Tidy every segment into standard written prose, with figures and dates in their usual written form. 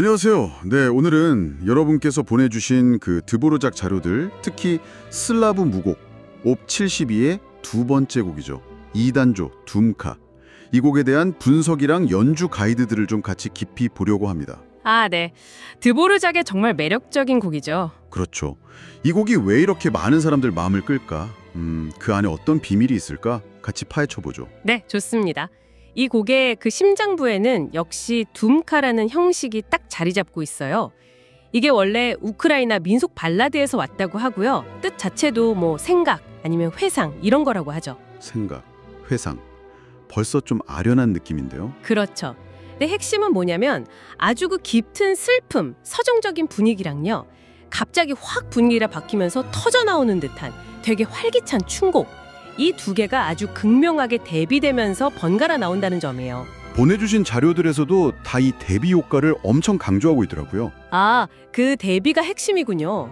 안녕하세요. 네, 오늘은 여러분께서 보내주신 그 드보르작 자료들, 특히 슬라브 무곡 옵 72의 두 번째 곡이죠. 2단조 둠카. 이 곡에 대한 분석이랑 연주 가이드들을 좀 같이 깊이 보려고 합니다. 아, 네. 드보르작의 정말 매력적인 곡이죠. 그렇죠. 이 곡이 왜 이렇게 많은 사람들 마음을 끌까? 그 안에 어떤 비밀이 있을까? 같이 파헤쳐보죠. 네, 좋습니다. 이 곡의 그 심장부에는 역시 둠카라는 형식이 딱 자리 잡고 있어요. 이게 원래 우크라이나 민속 발라드에서 왔다고 하고요. 뜻 자체도 뭐 생각 아니면 회상 이런 거라고 하죠. 생각, 회상. 벌써 좀 아련한 느낌인데요. 그렇죠. 근데 핵심은 뭐냐면 아주 그 깊은 슬픔, 서정적인 분위기랑요. 갑자기 확 분위기가 바뀌면서 터져나오는 듯한 되게 활기찬 춤곡. 이 두 개가 아주 극명하게 대비되면서 번갈아 나온다는 점이에요. 보내주신 자료들에서도 다 이 대비 효과를 엄청 강조하고 있더라고요. 아, 그 대비가 핵심이군요.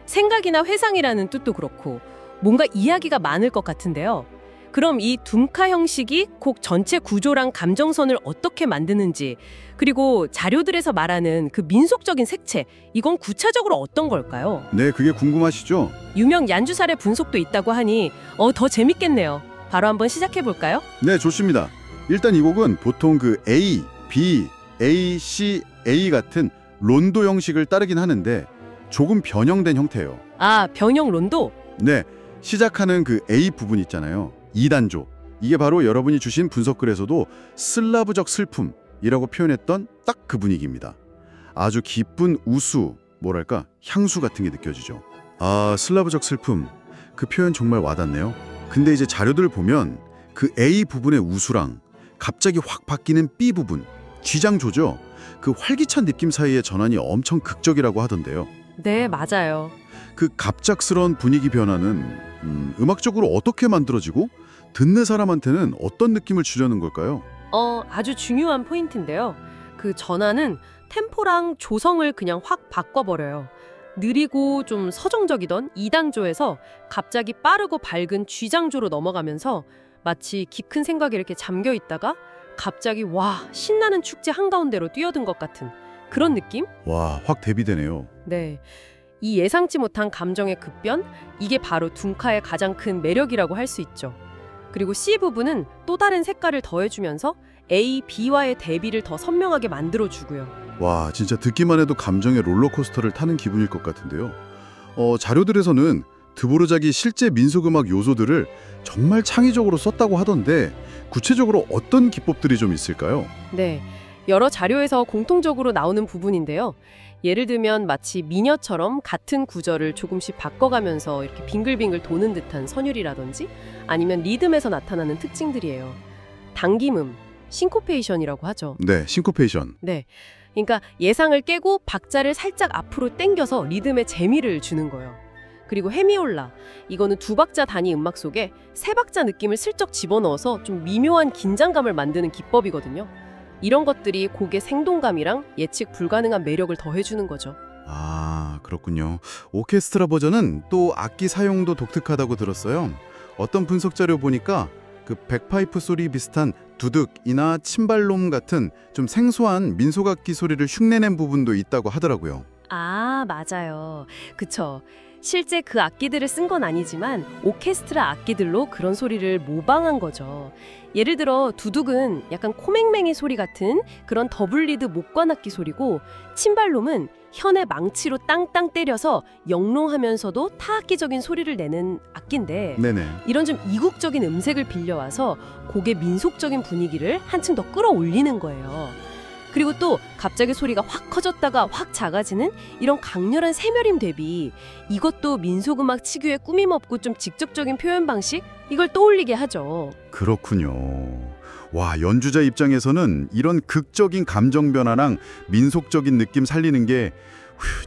생각이나 회상이라는 뜻도 그렇고 뭔가 이야기가 많을 것 같은데요. 그럼 이 둠카 형식이 곡 전체 구조랑 감정선을 어떻게 만드는지, 그리고 자료들에서 말하는 그 민속적인 색채, 이건 구체적으로 어떤 걸까요? 네, 그게 궁금하시죠? 유명 연주 사례 분석도 있다고 하니 더 재밌겠네요. 바로 한번 시작해 볼까요? 네, 좋습니다. 일단 이 곡은 보통 그 A, B, A, C, A 같은 론도 형식을 따르긴 하는데 조금 변형된 형태예요. 아, 변형 론도? 네, 시작하는 그 A 부분 있잖아요. 2단조. 이게 바로 여러분이 주신 분석글에서도 슬라브적 슬픔이라고 표현했던 딱 그 분위기입니다. 아주 깊은 우수, 뭐랄까 향수 같은 게 느껴지죠. 아, 슬라브적 슬픔. 그 표현 정말 와닿네요. 근데 이제 자료들을 보면 그 A 부분의 우수랑 갑자기 확 바뀌는 B 부분, G장조죠. 그 활기찬 느낌 사이의 전환이 엄청 극적이라고 하던데요. 네, 맞아요. 그 갑작스러운 분위기 변화는 음악적으로 어떻게 만들어지고 듣는 사람한테는 어떤 느낌을 주려는 걸까요? 아주 중요한 포인트인데요. 그 전환은 템포랑 조성을 그냥 확 바꿔버려요. 느리고 좀 서정적이던 2단조에서 갑자기 빠르고 밝은 G장조로 넘어가면서 마치 깊은 생각에 이렇게 잠겨 있다가 갑자기 와, 신나는 축제 한가운데로 뛰어든 것 같은 그런 느낌? 와, 확 대비되네요. 네. 이 예상치 못한 감정의 급변, 이게 바로 둠카의 가장 큰 매력이라고 할 수 있죠. 그리고 C 부분은 또 다른 색깔을 더해주면서 A, B와의 대비를 더 선명하게 만들어주고요. 와, 진짜 듣기만 해도 감정의 롤러코스터를 타는 기분일 것 같은데요. 자료들에서는 드보르작이 실제 민속음악 요소들을 정말 창의적으로 썼다고 하던데 구체적으로 어떤 기법들이 좀 있을까요? 네, 여러 자료에서 공통적으로 나오는 부분인데요. 예를 들면 마치 미녀처럼 같은 구절을 조금씩 바꿔가면서 이렇게 빙글빙글 도는 듯한 선율이라든지 아니면 리듬에서 나타나는 특징들이에요. 당김음, 싱코페이션이라고 하죠. 네, 싱코페이션. 네, 그러니까 예상을 깨고 박자를 살짝 앞으로 당겨서 리듬에 재미를 주는 거예요. 그리고 헤미올라, 이거는 두 박자 단위 음악 속에 세 박자 느낌을 슬쩍 집어넣어서 좀 미묘한 긴장감을 만드는 기법이거든요. 이런 것들이 곡의 생동감이랑 예측 불가능한 매력을 더해주는 거죠. 아, 그렇군요. 오케스트라 버전은 또 악기 사용도 독특하다고 들었어요. 어떤 분석 자료 보니까 그 백파이프 소리 비슷한 두둑이나 침발롬 같은 좀 생소한 민속악기 소리를 흉내낸 부분도 있다고 하더라고요. 아, 맞아요. 그쵸. 실제 그 악기들을 쓴 건 아니지만 오케스트라 악기들로 그런 소리를 모방한 거죠. 예를 들어 두둑은 약간 코맹맹이 소리 같은 그런 더블리드 목관악기 소리고, 침발롬은 현의 망치로 땅땅 때려서 영롱하면서도 타악기적인 소리를 내는 악기인데, 네네. 이런 좀 이국적인 음색을 빌려와서 곡의 민속적인 분위기를 한층 더 끌어올리는 거예요. 그리고 또 갑자기 소리가 확 커졌다가 확 작아지는 이런 강렬한 세멸임 대비, 이것도 민속음악 특유의 꾸밈없고 좀 직접적인 표현 방식, 이걸 떠올리게 하죠. 그렇군요. 와, 연주자 입장에서는 이런 극적인 감정 변화랑 민속적인 느낌 살리는 게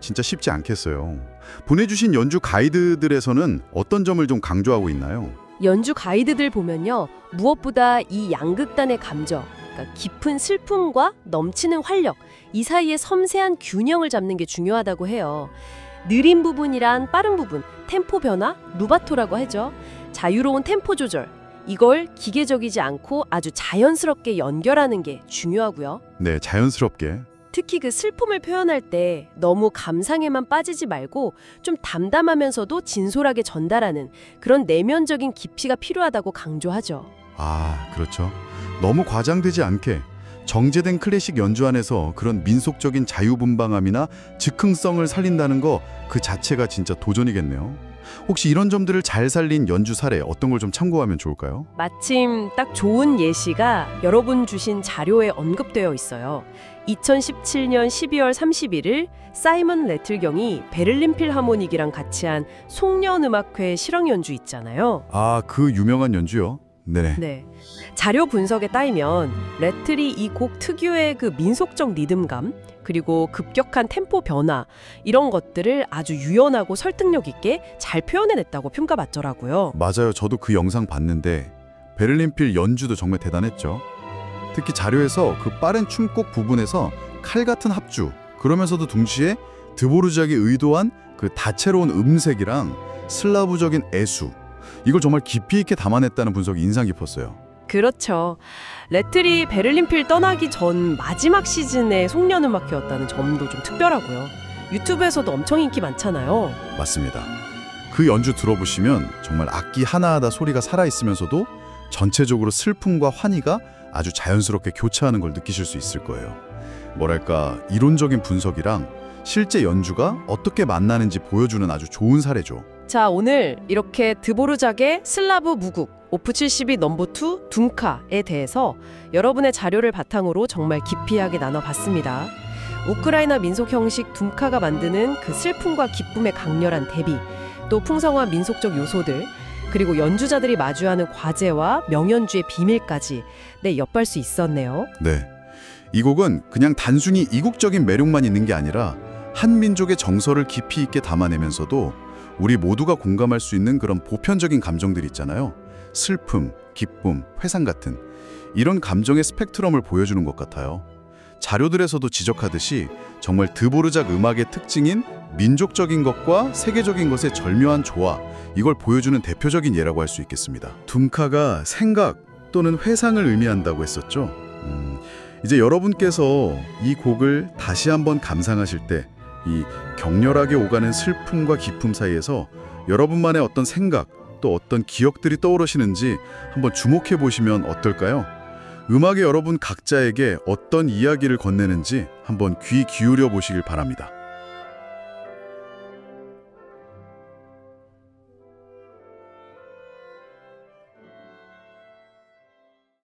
진짜 쉽지 않겠어요. 보내주신 연주 가이드들에서는 어떤 점을 좀 강조하고 있나요? 연주 가이드들 보면요, 무엇보다 이 양극단의 감정, 그러니까 깊은 슬픔과 넘치는 활력, 이 사이의 섬세한 균형을 잡는 게 중요하다고 해요. 느린 부분이란 빠른 부분, 템포 변화, 루바토라고 하죠. 자유로운 템포 조절, 이걸 기계적이지 않고 아주 자연스럽게 연결하는 게 중요하고요. 네, 자연스럽게. 특히 그 슬픔을 표현할 때 너무 감상에만 빠지지 말고 좀 담담하면서도 진솔하게 전달하는 그런 내면적인 깊이가 필요하다고 강조하죠. 아, 그렇죠. 너무 과장되지 않게 정제된 클래식 연주 안에서 그런 민속적인 자유분방함이나 즉흥성을 살린다는 거 그 자체가 진짜 도전이겠네요. 혹시 이런 점들을 잘 살린 연주 사례 어떤 걸 좀 참고하면 좋을까요? 마침 딱 좋은 예시가 여러분 주신 자료에 언급되어 있어요. 2017년 12월 31일 사이먼 레틀경이 베를린 필하모닉이랑 같이 한 송년음악회 실황 연주 있잖아요. 아, 그 유명한 연주요? 네네. 네. 자료 분석에 따이면 레틀이 이 곡 특유의 그 민속적 리듬감 그리고 급격한 템포 변화 이런 것들을 아주 유연하고 설득력 있게 잘 표현해냈다고 평가받더라고요. 맞아요. 저도 그 영상 봤는데 베를린필 연주도 정말 대단했죠. 특히 자료에서 그 빠른 춤곡 부분에서 칼 같은 합주, 그러면서도 동시에 드보르작이 의도한 그 다채로운 음색이랑 슬라브적인 애수, 이걸 정말 깊이 있게 담아냈다는 분석이 인상 깊었어요. 그렇죠. 레틀이 베를린필 떠나기 전 마지막 시즌의 송년음악회였다는 점도 좀 특별하고요. 유튜브에서도 엄청 인기 많잖아요. 맞습니다. 그 연주 들어보시면 정말 악기 하나하나 소리가 살아있으면서도 전체적으로 슬픔과 환희가 아주 자연스럽게 교차하는 걸 느끼실 수 있을 거예요. 뭐랄까, 이론적인 분석이랑 실제 연주가 어떻게 만나는지 보여주는 아주 좋은 사례죠. 자, 오늘 이렇게 드보르작의 슬라브 무국 오프 72 넘버 2 둠카에 대해서 여러분의 자료를 바탕으로 정말 깊이하게 나눠봤습니다. 우크라이나 민속 형식 둠카가 만드는 그 슬픔과 기쁨의 강렬한 대비, 또 풍성한 민속적 요소들, 그리고 연주자들이 마주하는 과제와 명연주의 비밀까지 엿볼 수 있었네요. 네, 이 곡은 그냥 단순히 이국적인 매력만 있는 게 아니라 한 민족의 정서를 깊이 있게 담아내면서도 우리 모두가 공감할 수 있는 그런 보편적인 감정들 있잖아요. 슬픔, 기쁨, 회상 같은 이런 감정의 스펙트럼을 보여주는 것 같아요. 자료들에서도 지적하듯이 정말 드보르작 음악의 특징인 민족적인 것과 세계적인 것의 절묘한 조화, 이걸 보여주는 대표적인 예라고 할 수 있겠습니다. 둠카가 생각 또는 회상을 의미한다고 했었죠. 이제 여러분께서 이 곡을 다시 한번 감상하실 때 이 격렬하게 오가는 슬픔과 기쁨 사이에서 여러분만의 어떤 생각 또 어떤 기억들이 떠오르시는지 한번 주목해 보시면 어떨까요? 음악이 여러분 각자에게 어떤 이야기를 건네는지 한번 귀 기울여 보시길 바랍니다.